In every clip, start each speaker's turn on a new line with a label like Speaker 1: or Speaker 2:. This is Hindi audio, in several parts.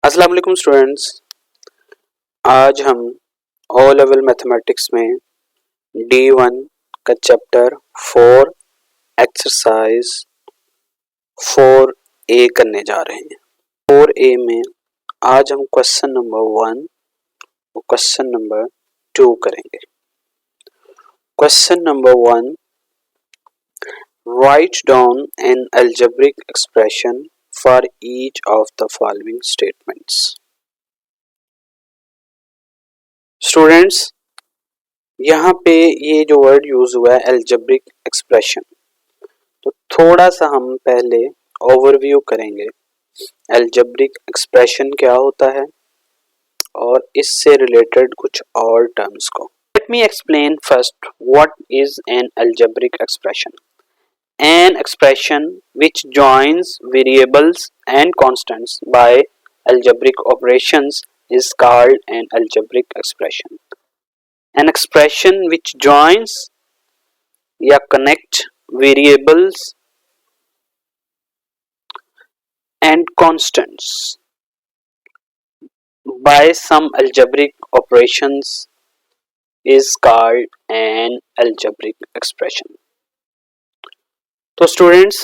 Speaker 1: अस्सलाम वालेकुम स्टूडेंट्स। आज हम ओ लेवल मैथमेटिक्स में D1 का चैप्टर 4 एक्सरसाइज 4A करने जा रहे हैं। 4A में आज हम क्वेश्चन नंबर 1 और क्वेश्चन नंबर 2 करेंगे। Question number 1, right down an algebraic expression for each of the following statements. Students, यहाँ पे ये जो वर्ड यूज हुआ है अलजेब्रिक एक्सप्रेशन, तो थोड़ा सा हम पहले ओवरव्यू करेंगे अलजेब्रिक एक्सप्रेशन क्या होता है और इससे रिलेटेड कुछ और टर्म्स को। Let me explain first what is an algebraic expression. An expression which joins variables and constants by algebraic operations is called an algebraic expression. An expression which joins या connect variables and constants by some algebraic operations is called an algebraic expression. तो स्टूडेंट्स,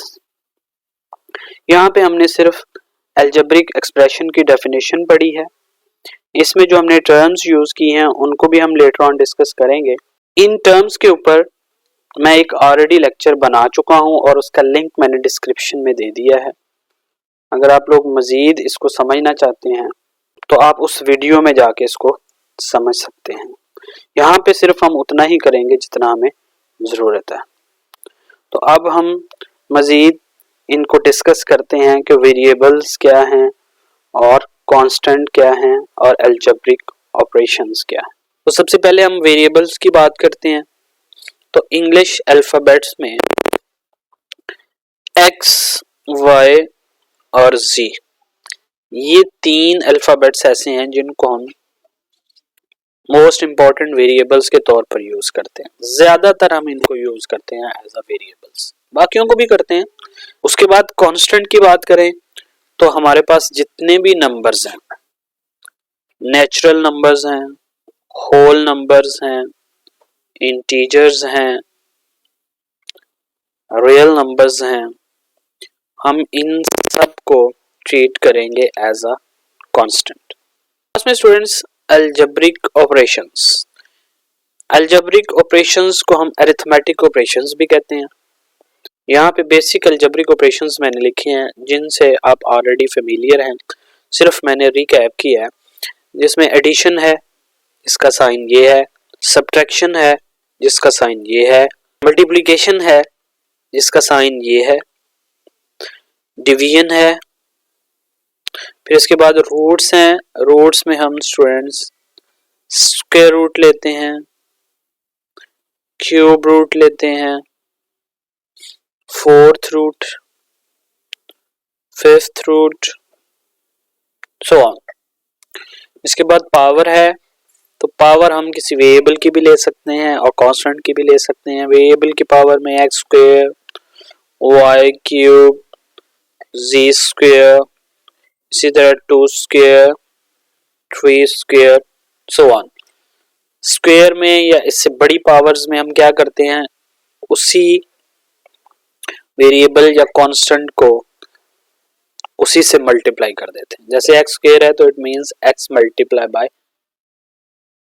Speaker 1: यहाँ पे हमने सिर्फ अलजेब्रिक एक्सप्रेशन की डेफिनेशन पढ़ी है। इसमें जो हमने टर्म्स यूज की हैं उनको भी हम लेटर ऑन डिस्कस करेंगे। इन टर्म्स के ऊपर मैं एक ऑलरेडी लेक्चर बना चुका हूँ और उसका लिंक मैंने डिस्क्रिप्शन में दे दिया है। अगर आप लोग मजीद इसको समझना चाहते हैं तो आप उस वीडियो में जाके इसको समझ सकते हैं। यहाँ पे सिर्फ हम उतना ही करेंगे जितना हमें ज़रूरत है। तो अब हम मज़ीद इनको डिस्कस करते हैं कि वेरिएबल्स क्या हैं और कांस्टेंट क्या हैं और अलजेब्रिक ऑपरेशंस क्या हैं। तो सबसे पहले हम वेरिएबल्स की बात करते हैं। तो इंग्लिश अल्फ़ाबेट्स में एक्स, वाई और जी, ये तीन अल्फ़ाबेट्स ऐसे हैं जिनको हम मोस्ट इम्पॉर्टेंट वेरिएबल्स के तौर पर यूज करते हैं। ज्यादातर हम इनको यूज करते हैं एज अ वेरिएबल्स, बाकियों को भी करते हैं। उसके बाद कांस्टेंट की बात करें तो हमारे पास जितने भी नंबर्स हैं, नेचुरल नंबर्स हैं, होल नंबर्स हैं, इंटीजर्स हैं, रियल नंबर्स हैं, हम इन सब को ट्रीट करेंगे एज अ कांस्टेंट। उसमें students algebraic operations, algebraic operations को हम अरिथमेटिक ऑपरेशंस भी कहते हैं। यहाँ पे बेसिक अलजेब्रिक ऑपरेशंस मैंने लिखे हैं जिनसे आप ऑलरेडी फेमिलियर हैं, सिर्फ मैंने रिकैप किया है। जिसमें एडिशन है, इसका साइन ये है, सब्ट्रैक्शन है जिसका साइन ये है, मल्टीप्लिकेशन है जिसका साइन ये है, डिवीजन है, फिर इसके बाद रूट्स हैं। रूट्स में हम स्टूडेंट्स स्क्वायर रूट लेते हैं, क्यूब रूट लेते हैं, fourth root, fifth root, so on. इसके बाद पावर है, तो पावर हम किसी वेरिएबल की भी ले सकते हैं और कांस्टेंट की भी ले सकते हैं। वेरिएबल की पावर में एक्स स्क्वायर, वाई क्यूब, जी स्क्वायर, इसी तरह 2 square, 3 square, so on. Square में या इससे बड़ी पावर्स में हम क्या करते हैं, उसी वेरिएबल या कांस्टेंट को उसी से मल्टीप्लाई कर देते हैं। जैसे एक्स स्क्वायर है तो it means X multiply by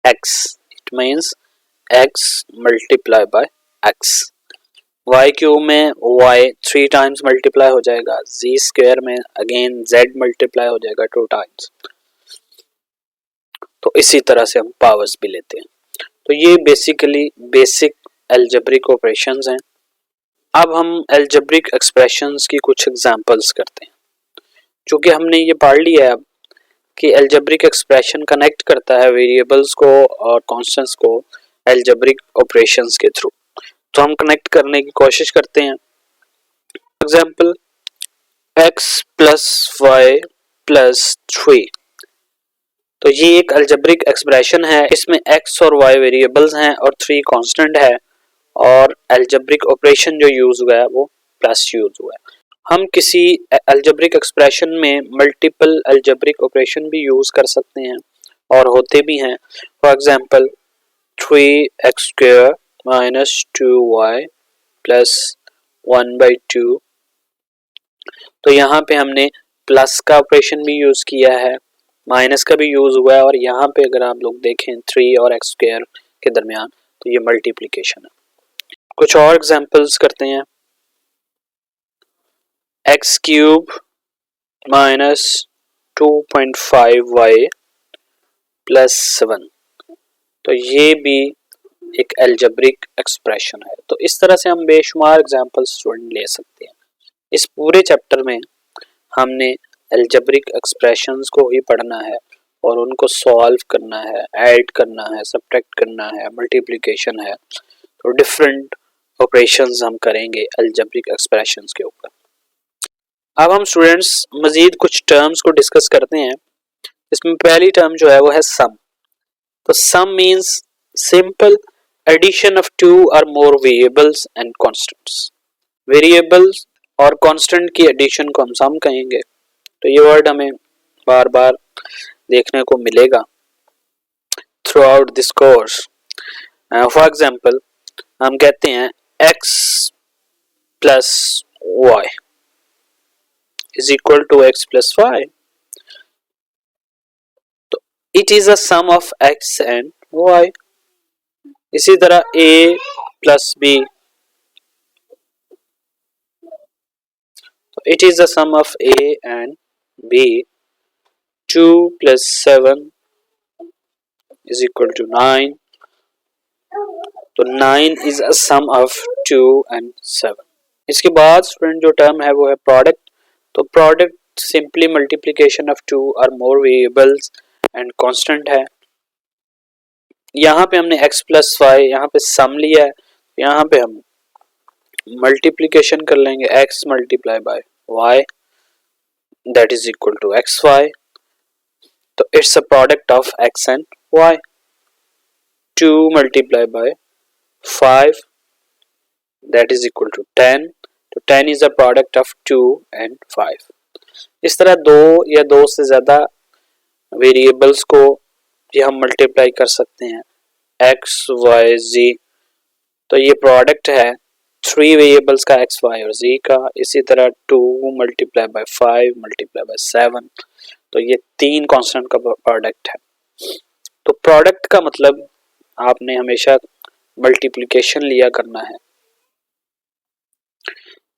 Speaker 1: X, it means X multiply by X. Y cube में वाई 3 टाइम्स मल्टीप्लाई हो जाएगा, जी स्क्वायर में अगेन जेड मल्टीप्लाई हो जाएगा 2 टाइम्स। तो इसी तरह से हम पावर्स भी लेते हैं। तो ये बेसिकली बेसिक अलजेब्रिक ऑपरेशंस हैं। अब हम अलजेब्रिक एक्सप्रेशंस की कुछ एग्जांपल्स करते हैं। क्योंकि हमने ये पढ़ लिया है अब कि अलजेब्रिक एक्सप्रेशन कनेक्ट करता है वेरिएबल्स को और कांस्टेंट्स को अलजेब्रिक ऑपरेशंस के थ्रू, तो हम कनेक्ट करने की कोशिश करते हैं। Example x plus Y plus 3, तो ये एक अलजेब्रिक एक्सप्रेशन है। इसमें x और y वेरिएबल्स हैं और 3 कांस्टेंट है और अलजेब्रिक ऑपरेशन जो यूज हुआ है वो प्लस यूज हुआ है। हम किसी अलजेब्रिक एक्सप्रेशन में मल्टीपल अलजेब्रिक ऑपरेशन भी यूज कर सकते हैं और होते भी हैं। For example 3x² minus 2y plus 1/2। तो यहाँ पे हमने प्लस का ऑपरेशन भी यूज किया है, माइनस का भी यूज हुआ है, और यहाँ पे अगर आप लोग देखें 3 और x² के दरमियान तो ये मल्टीप्लिकेशन है। कुछ और एग्जांपल्स करते हैं। x³ minus 2.5y plus 7। तो ये भी एक अलजेब्रिक एक्सप्रेशन है। तो इस तरह से हम बेशुमार एग्जांपल स्टूडेंट ले सकते हैं। इस पूरे चैप्टर में हमने अलजेब्रिक एक्सप्रेशंस को ही पढ़ना है और उनको सॉल्व करना है, ऐड करना है, सब्ट्रैक्ट करना है, मल्टीप्लिकेशन है। तो डिफरेंट ऑपरेशंस हम करेंगे अलजेब्रिक एक्सप्रेशंस के ऊपर। अब हम स्टूडेंट्स मजीद कुछ टर्म्स को डिस्कस करते हैं। इसमें पहली टर्म जो है वो है सम। तो sum means simple addition of two और more variables and constants. Variables और कांस्टेंट की एडिशन को हम सम कहेंगे। तो ये वर्ड हमें बार बार देखने को मिलेगा throughout this course. For example हम कहते हैं x plus Y is equal to x plus Y. तो it is a sum of x and y। इसी तरह a प्लस b, तो it is the sum of a and b। 2 plus 7 is equal to 9। तो 9 is a sum of 2 and 7। इसके बाद स्टूडेंट जो टर्म है वो है प्रोडक्ट। तो product simply multiplication of two और मोर वेरिएबल्स एंड कांस्टेंट है। यहाँ पे हमने x प्लस वाई यहाँ पे सम लिया है, यहाँ पे हम मल्टीप्लिकेशन कर लेंगे x multiply by y that is equal to xy। तो it's a product of x and y। 2 multiply by 5 that is equal to 10। तो 10 is a product of 2 and 5। इस तरह दो या दो से ज्यादा वेरिएबल्स को ये हम मल्टीप्लाई कर सकते हैं x y z। तो ये प्रोडक्ट है 3 वेरिएबल्स का x y और z का। इसी तरह 2 मल्टीप्लाई बाय 5 मल्टीप्लाई बाय 7। तो ये 3 कांस्टेंट का प्रोडक्ट है। तो प्रोडक्ट का मतलब आपने हमेशा मल्टीप्लिकेशन लिया करना है।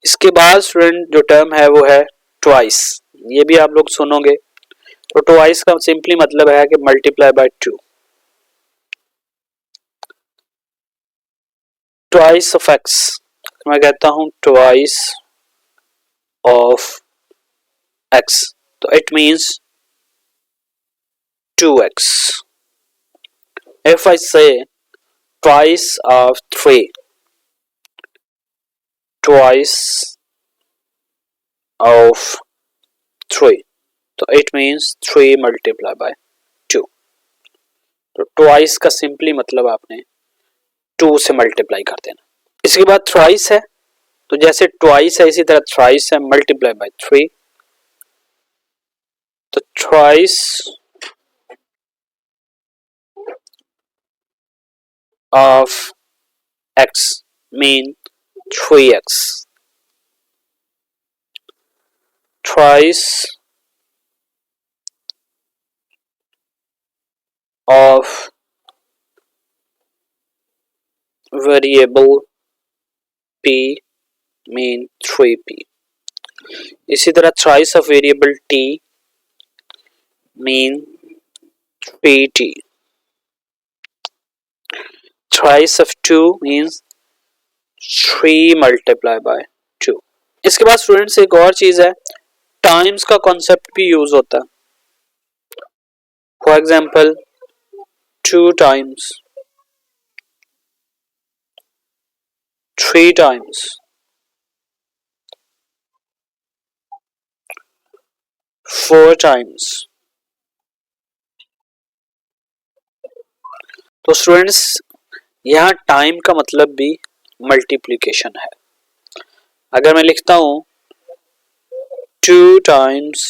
Speaker 1: इसके बाद स्टूडेंट जो टर्म है वो है ट्वाइस। ये भी आप लोग सुनोगे। तो ट्वाइस का सिंपली मतलब है कि multiply by 2। Twice of x, मैं कहता हूं ट्वाइस ऑफ x, तो it means 2x। If I से ट्वाइस ऑफ 3, ट्वाइस ऑफ 3, तो इट मींस 3 मल्टीप्लाई बाय 2। तो ट्वाइस का सिंपली मतलब आपने 2 से मल्टीप्लाई कर देना। इसके बाद थ्राइस है। तो जैसे ट्वाइस है इसी तरह थ्राइस है, मल्टीप्लाई बाय 3। तो thrice of x mean 3x। Thrice of variable p mean 3p। इसी तरह thrice of variable t mean 3t। thrice of 2 means 3 multiply by 2। इसके बाद स्टूडेंट्स एक और चीज है, टाइम्स का कॉन्सेप्ट भी यूज होता है। For example 2 times, 3 times, 4 times। तो स्टूडेंट्स यहाँ टाइम का मतलब भी मल्टीप्लिकेशन है। अगर मैं लिखता हूं 2 times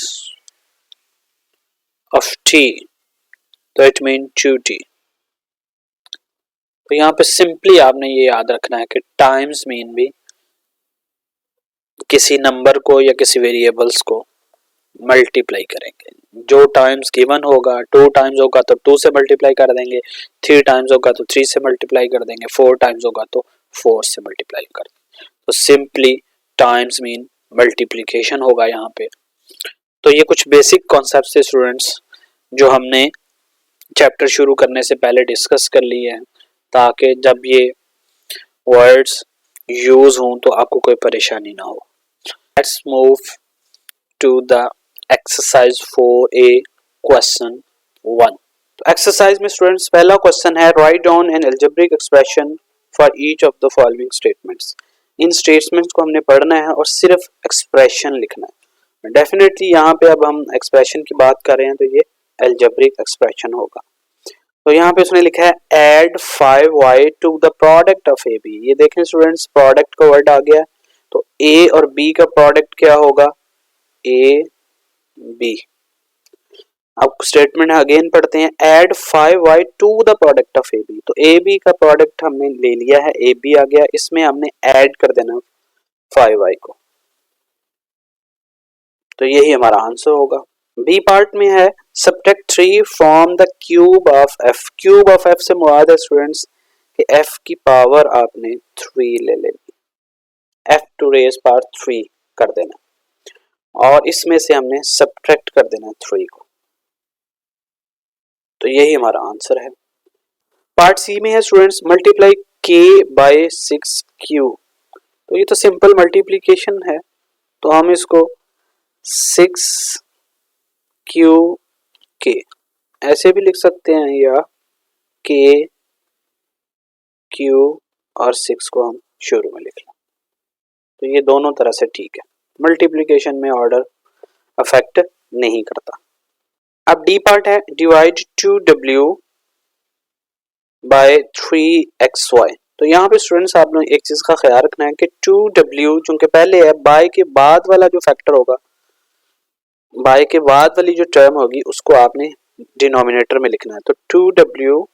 Speaker 1: of t, तो इट मीन 2t। तो यहाँ पे सिंपली आपने ये याद रखना है कि टाइम्स मीन भी किसी नंबर को या किसी वेरिएबल्स को मल्टीप्लाई करेंगे। जो टाइम्स गिवन होगा, 2 टाइम्स होगा तो 2 से मल्टीप्लाई कर देंगे, 3 टाइम्स होगा तो 3 से मल्टीप्लाई कर देंगे, 4 टाइम्स होगा तो 4 से मल्टीप्लाई कर देंगे। तो सिंपली टाइम्स मीन मल्टीप्लिकेशन होगा यहाँ पे। तो ये कुछ बेसिक कॉन्सेप्ट्स थे स्टूडेंट्स जो हमने चैप्टर शुरू करने से पहले डिस्कस कर लिए हैं, ताकि जब ये वर्ड्स यूज हों तो आपको कोई परेशानी ना हो। Let's move to the exercise 4A question 1। तो एक्सरसाइज में स्टूडेंट्स पहला क्वेश्चन है write down an algebraic expression for each of the following statements. इन स्टेटमेंट्स को हमने पढ़ना है और सिर्फ एक्सप्रेशन लिखना है। डेफिनेटली यहाँ पे अब हम एक्सप्रेशन की बात कर रहे हैं तो ये अलजेब्रिक एक्सप्रेशन होगा। तो यहाँ पे उसने लिखा है add 5y to the product of A B. ये देखें स्टूडेंट्स, प्रोडक्ट का वर्ड आ गया, तो ए और बी का प्रोडक्ट क्या होगा, ए बी। अब स्टेटमेंट अगेन पढ़ते हैं, add 5y to the product of A B. तो ए बी का प्रोडक्ट हमने ले लिया है, ए बी आ गया, इसमें हमने ऐड कर देना 5y को, तो यही हमारा आंसर होगा। बी पार्ट में है subtract 3 from the cube of F. Cube of F से मुराद है स्टूडेंट्स कि एफ की पावर आपने 3 ले लेनी, एफ टू रेज पावर 3 कर देना और इसमें से हमने सब्ट्रैक्ट कर देना 3 को, तो यही हमारा आंसर है। पार्ट सी में है स्टूडेंट्स मल्टीप्लाई के बाय 6q। तो ये तो सिंपल मल्टीप्लिकेशन है, तो हम इसको 6q के ऐसे भी लिख सकते हैं या के क्यू और 6 को हम शुरू में लिख लें, तो ये दोनों तरह से ठीक है। मल्टीप्लिकेशन में ऑर्डर अफेक्ट नहीं करता। अब डी पार्ट है डिवाइड 2w बाय 3xy। तो यहाँ पे स्टूडेंट्स आप लोग एक चीज का ख्याल रखना है कि 2w चूंकि पहले है, बाय के बाद वाला जो फैक्टर होगा, बाय के बाद वाली जो टर्म होगी उसको आपने डिनोमिनेटर में लिखना है। तो 2w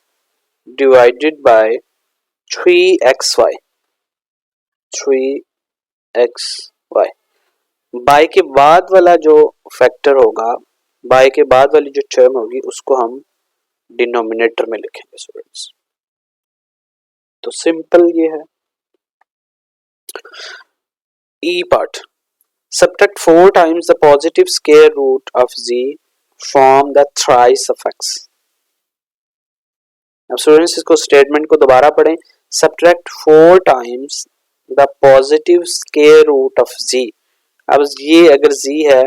Speaker 1: divided by 3xy, 3xy। Bye के बाद वाला जो फैक्टर होगा, बाय के बाद वाली जो टर्म होगी उसको हम डिनोमिनेटर में लिखेंगे स्टूडेंट्स। तो सिंपल ये है। ई part subtract 4 times the positive square root of z from the thrice of x। अब स्टूडेंट्स इसको स्टेटमेंट को दोबारा पढ़ें, subtract 4 times the positive square root of z। अब ये अगर z है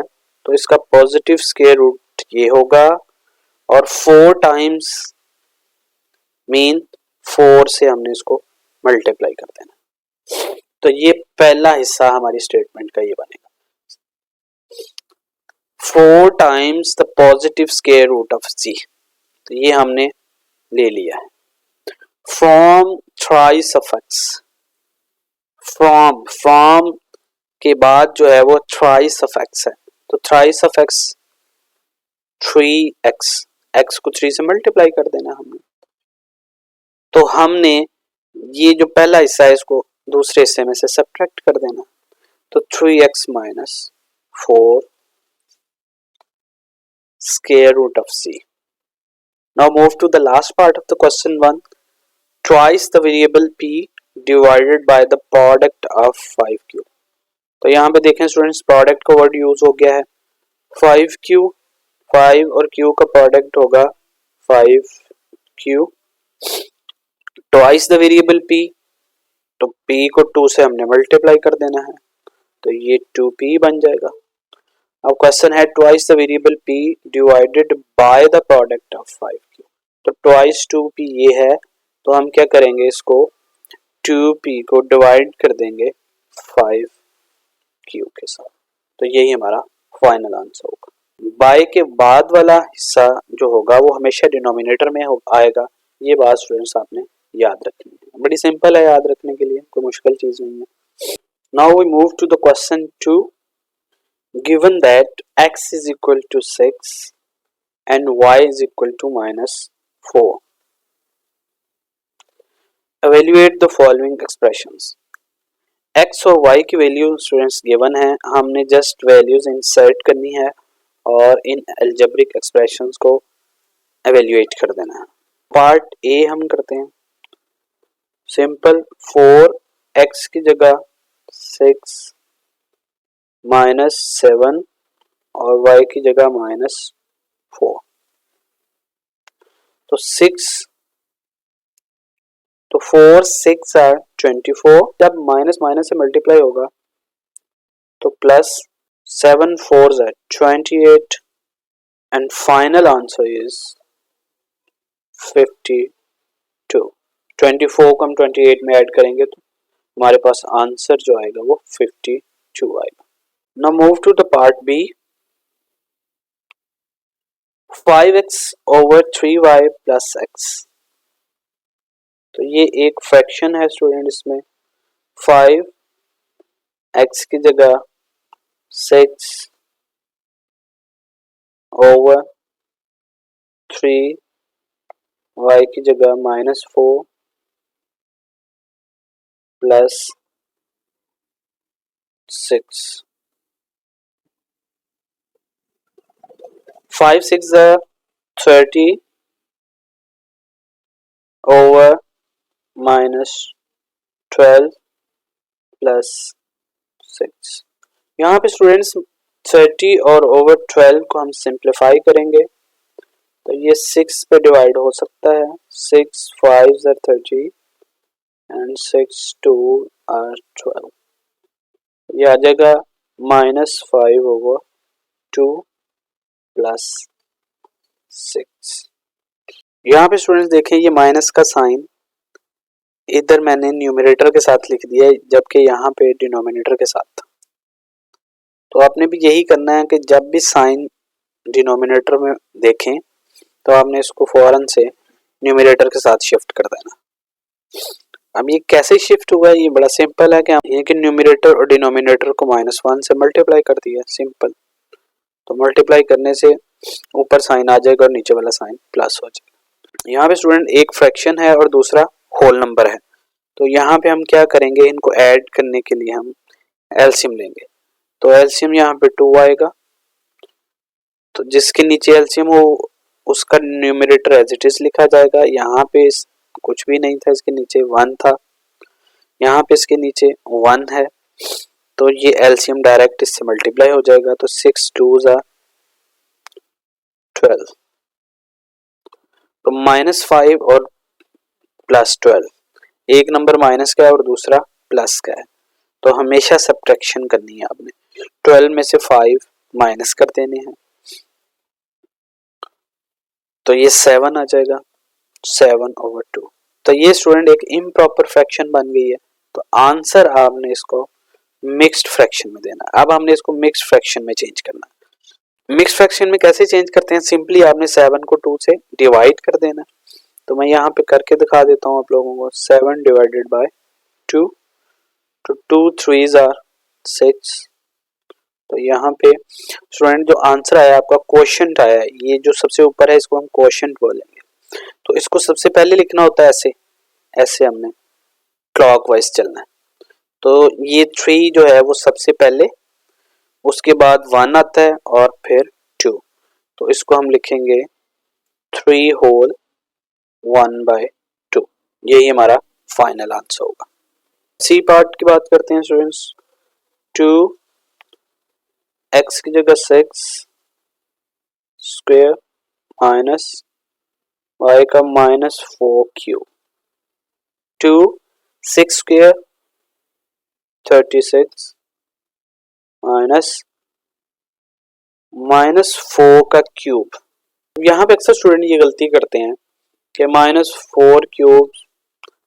Speaker 1: तो इसका पॉजिटिव स्क्वायर रूट ये होगा और 4 टाइम्स मीन 4 से हमने इसको मल्टीप्लाई कर देना, तो ये पहला हिस्सा हमारी स्टेटमेंट का ये बनेगा 4 times the positive square root of z। तो ये हमने ले लिया है। From thrice of x, from के बाद जो है वो थ्राइस ऑफ x है, तो thrice of x 3x, x को 3 से मल्टीप्लाई कर देना हमने। तो हमने ये जो पहला हिस्सा है इसको दूसरे हिस्से में से सब्ट्रैक्ट कर देना, तो 3x minus 4 square root of z। Now move to the last part of the question 1, twice the variable p divided by the product of 5q। तो यहाँ पे देखें स्टूडेंट्स प्रोडक्ट का वर्ड यूज हो गया है, 5q, 5 और q का प्रोडक्ट होगा 5q, twice the variable p, तो p को 2 से हमने मल्टीप्लाई कर देना है, तो ये 2p बन जाएगा। अब क्वेश्चन है twice the variable p divided by the product of 5q। तो ट्वाइस 2p ये है, तो हम क्या करेंगे, इसको 2p को डिवाइड कर देंगे 5q के साथ, तो यही हमारा फाइनल आंसर होगा। बाय के बाद वाला हिस्सा जो होगा वो हमेशा डिनोमिनेटर में आएगा, ये बात स्टूडेंट्स आपने याद रखनी है, बड़ी सिंपल है याद रखने के लिए, कोई मुश्किल चीज नहीं है। Now we move to the question 2, given that x is equal to 6 and y is equal to -4. Evaluate the following expressions. x और y की वैल्यू स्टूडेंट्स गिवन है, हमने जस्ट वैल्यूज इंसर्ट करनी है और इन अलजेब्रिक एक्सप्रेशंस को एवेल्युएट कर देना है। पार्ट ए हम करते हैं। सिंपल 4x की जगह 6 -7 और y की जगह -4। तो 4 6 आर 24। जब माइनस माइनस से मल्टीप्लाई होगा तो plus 7 4 are 28 and final answer is 52। 24 को हम 28 में ऐड करेंगे तो हमारे पास आंसर जो आएगा वो 52 आएगा। Now move to the part B. 5x over 3y plus x। तो ये एक फ्रैक्शन है स्टूडेंट, इसमें 5x की जगह 6 over 3y की जगह -4 प्लस 6। 5 6 30 over -12 plus 6। यहाँ पे स्टूडेंट्स 30 और ओवर 12 को हम सिंप्लीफाई करेंगे तो ये 6 पे डिवाइड हो सकता है। 6 5 आर 30 एंड 6 2 आर 12। ये आ जाएगा -5 ओवर 2 प्लस 6। यहाँ पे स्टूडेंट्स देखें ये माइनस का साइन इधर मैंने न्यूमरेटर के साथ लिख दिया है जबकि यहाँ पे डिनोमिनेटर के साथ। तो आपने भी यही करना है कि जब भी साइन डिनोमिनेटर में देखें तो आपने इसको फौरन से न्यूमरेटर के साथ शिफ्ट कर देना। अब ये कैसे शिफ्ट हुआ है, ये बड़ा सिंपल है कि हम एक न्यूमरेटर और डिनोमिनेटर को -1 से मल्टीप्लाई कर दिया, सिंपल। तो मल्टीप्लाई करने से ऊपर साइन आ जाएगा और नीचे वाला साइन प्लस हो जाएगा। यहाँ पे स्टूडेंट एक फ्रैक्शन है और दूसरा होल नंबर है, तो यहाँ पे हम क्या करेंगे, इनको ऐड करने के लिए हम एलसीएम लेंगे। तो एलसीएम यहाँ पे 2 आएगा, तो जिसके नीचे एलसीएम हो उसका न्यूमरेटर एज इट इज लिखा जाएगा। यहाँ पे कुछ भी नहीं था, इसके नीचे 1 था, यहाँ पे इसके नीचे 1 है, तो ये एलसीएम डायरेक्ट इससे मल्टीप्लाई हो जाएगा। तो 6 2s are 12। तो -5 और +12, एक नंबर माइनस का है और दूसरा प्लस का है, तो हमेशा सब्ट्रैक्शन करनी है आपने। 12 में से 5 माइनस कर देने हैं, तो ये 7 आ जाएगा, 7 over 2। तो ये स्टूडेंट एक इम्प्रॉपर फ्रैक्शन बन गई है। तो आंसर आपने इसको मिक्स्ड फ्रैक्शन में देना। अब हमने इसको मिक्स्ड फ्रैक्शन में चेंज करना है। मिक्स्ड फ्रैक्शन में कैसे चेंज करते हैं, सिंपली आपने 7 को 2 से डिवाइड कर देना। तो मैं यहाँ पे करके दिखा देता हूँ आप लोगों को। 7 डिवाइडेड बाय 2, तो 2 3s are 6। तो यहाँ पे स्टूडेंट जो आंसर आया आपका क्वोशंट आया है, ये जो सबसे ऊपर है इसको हम क्वोशंट बोलेंगे। तो इसको सबसे पहले लिखना होता है ऐसे, ऐसे हमने क्लॉकवाइज चलना है। तो ये 3 जो है वो सबसे पहले, उसके बाद 1 आता है और फिर 2। तो इसको हम लिखेंगे 3 होल 1/2। यही हमारा फाइनल आंसर होगा। सी पार्ट की बात करते हैं स्टूडेंट्स। 2 x की जगह 6 स्क्वायर माइनस y का -4 क्यूब। 2 6 स्क्वायर 36 माइनस -4 का क्यूब। यहाँ पे अक्सर स्टूडेंट ये गलती करते हैं कि -4 क्यूब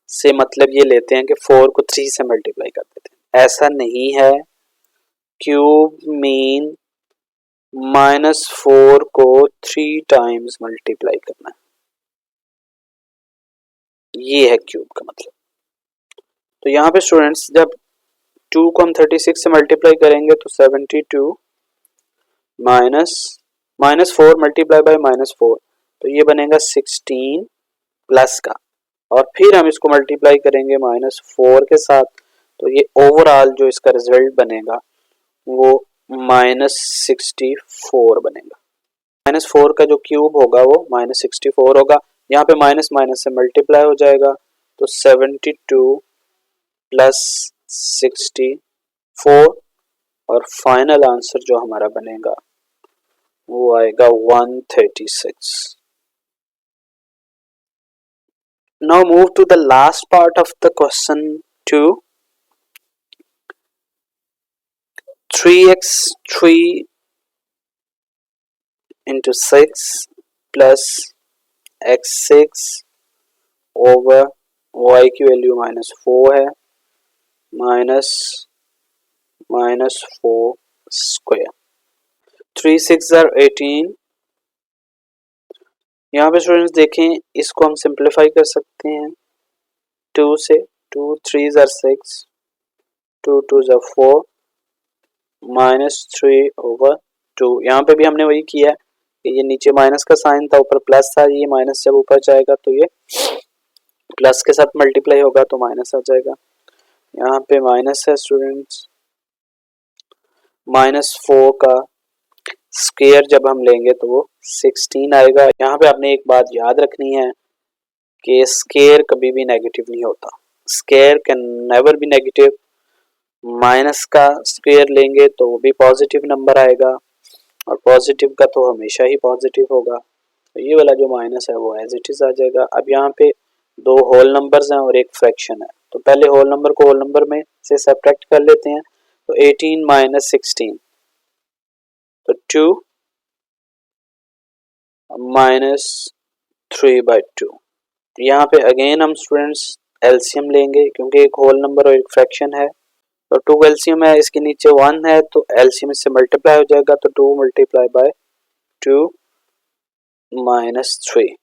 Speaker 1: से मतलब ये लेते हैं कि 4 को 3 से मल्टीप्लाई कर देते हैं। ऐसा नहीं है। क्यूब मीन -4 को 3 टाइम्स मल्टीप्लाई करना, ये है क्यूब का मतलब। तो यहाँ पे स्टूडेंट्स जब 2 को हम 36 से मल्टीप्लाई करेंगे तो 72 -4 मल्टीप्लाई बाय -4, तो ये बनेगा 16 प्लस का, और फिर हम इसको मल्टीप्लाई करेंगे -4 के साथ, तो ये ओवरऑल जो इसका रिजल्ट बनेगा वो -64 बनेगा। -4 का जो क्यूब होगा वो -64 होगा। यहाँ पे माइनस माइनस से मल्टीप्लाई हो जाएगा, तो 72 प्लस 64, और फाइनल आंसर जो हमारा बनेगा वो आएगा 136। Now move to the last part of the question 2. 3x3 into 6 plus x6 over y की वैल्यू -4 है, -4 स्क्वायर। 3 6 18। यहाँ पे स्टूडेंट्स देखें, इसको हम सिंप्लीफाई कर सकते हैं 2 से। 2 3 6, 2 2 4, -3 over 2। यहाँ पे भी हमने वही किया है कि ये नीचे माइनस का साइन था, ऊपर प्लस था, ये माइनस जब ऊपर जाएगा तो ये प्लस के साथ मल्टीप्लाई होगा तो माइनस आ जाएगा। यहाँ पे माइनस है स्टूडेंट्स, -4 का स्क्वायर जब हम लेंगे तो वो 16 आएगा। यहाँ पे आपने एक बात याद रखनी है कि स्क्वायर कभी भी नेगेटिव नहीं होता, square can never be negative. Minus का स्क्वायर लेंगे तो वो भी पॉजिटिव नंबर आएगा, और पॉजिटिव का तो हमेशा ही पॉजिटिव होगा। तो ये वाला जो माइनस है वो एज इट इज आ जाएगा। अब यहाँ पे दो होल नंबर्स हैं और एक फ्रैक्शन है, तो पहले होल नंबर को होल नंबर में से सब्ट्रैक्ट कर लेते हैं। तो 18 - 16, तो 2 -3/2। यहाँ पे अगेन हम स्टूडेंट्स एलसीएम लेंगे, क्योंकि एक होल नंबर और एक फ्रैक्शन है। तो 2 एलसीएम है, इसके नीचे 1 है, तो एलसीएम इससे मल्टीप्लाई हो जाएगा, तो 2 मल्टीप्लाई बाय 2 -3,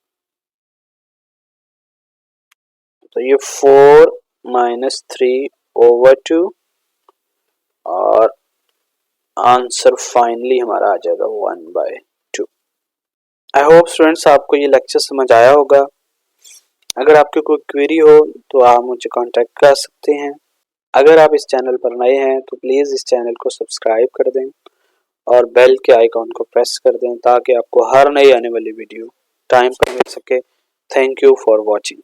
Speaker 1: तो ये 4 -3 over 2, और आंसर फाइनली हमारा आ जाएगा 1/2। आई होप स्टूडेंट्स आपको ये लेक्चर समझ आया होगा। अगर आपकी कोई क्वेरी हो तो आप मुझे कांटेक्ट कर सकते हैं। अगर आप इस चैनल पर नए हैं तो प्लीज़ इस चैनल को सब्सक्राइब कर दें और बेल के आइकॉन को प्रेस कर दें, ताकि आपको हर नई आने वाली वीडियो टाइम पर मिल सके। Thank you for watching.